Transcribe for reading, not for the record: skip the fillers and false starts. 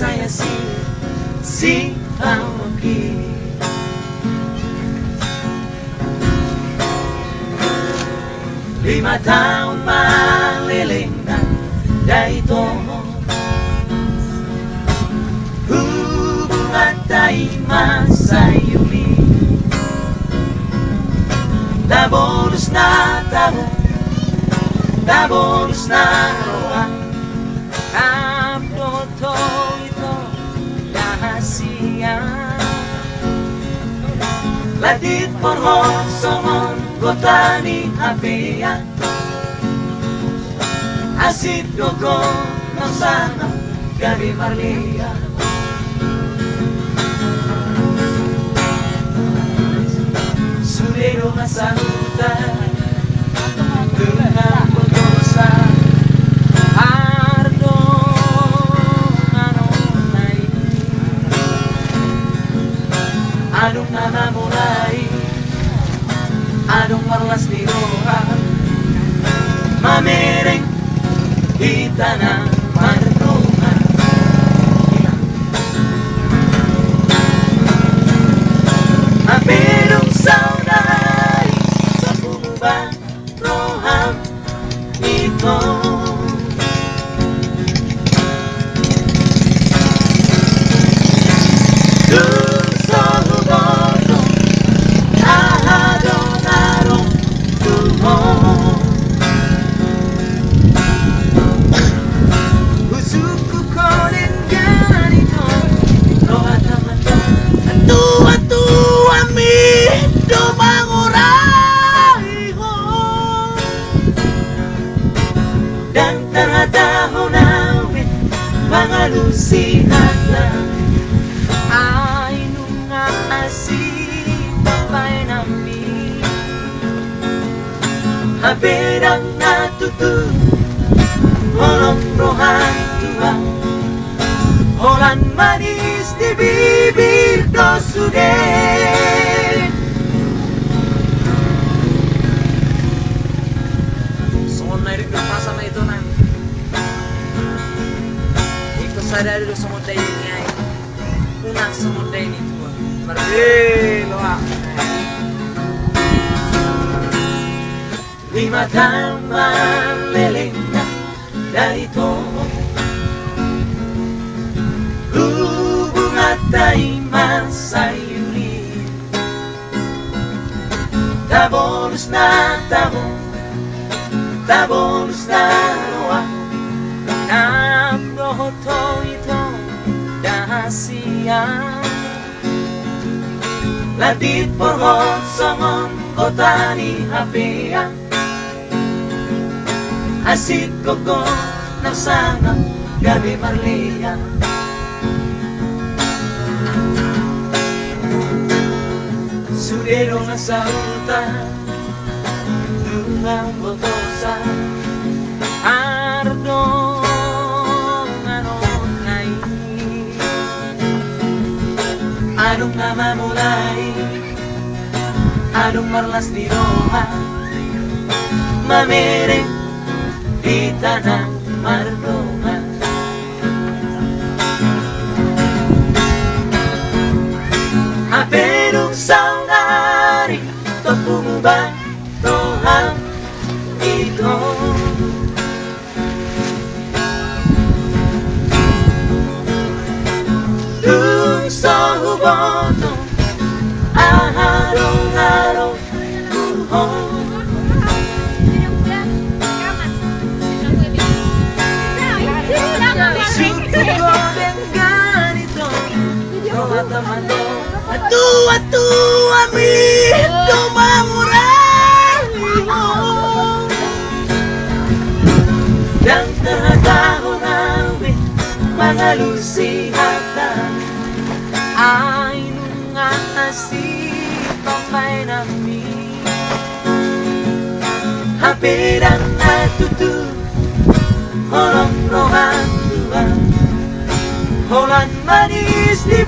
saya si Aoki. 5 tahun meliling dan daito hubungan taima sayumi tabolos na tabo tabolos na roa kapto ito rahasia latit porhon somon kota ni Apia asid gogo ng sana gabi Marlia surero nga sa hutan dengan putusa ardo anong namamulay anong marlas ni Roha mamereng kita na marungan maperong saunay sa bumubang roham ito dan terhadap namin mga lusinatan ay nung asing papay namin habirang natutu holong rohan tua holan manis di bibir dosude semua naik ke pasar na ito na ikut sadar dulu semua day niya unang semua day nito marilo lima taman leleng na darito hubungan tayo sayuri tabolos na tabolos na roa kapto ito dahasia latit porhon somon kota ni Apia asid gogo ng sana gabi Marlia surero nga sa utan lungang botosa ardo anong namamulay anong marlas ni Roha mamereng kita ng marungan aperong saunari topumubang roham ito dun sa huboto aharong-harong buhon suko ko din ganito mata-mata atu ami tumamurali dan terhadap namin mga lusihatan ay nung asip papay namin habirang natutu holong rohan tua holan manis di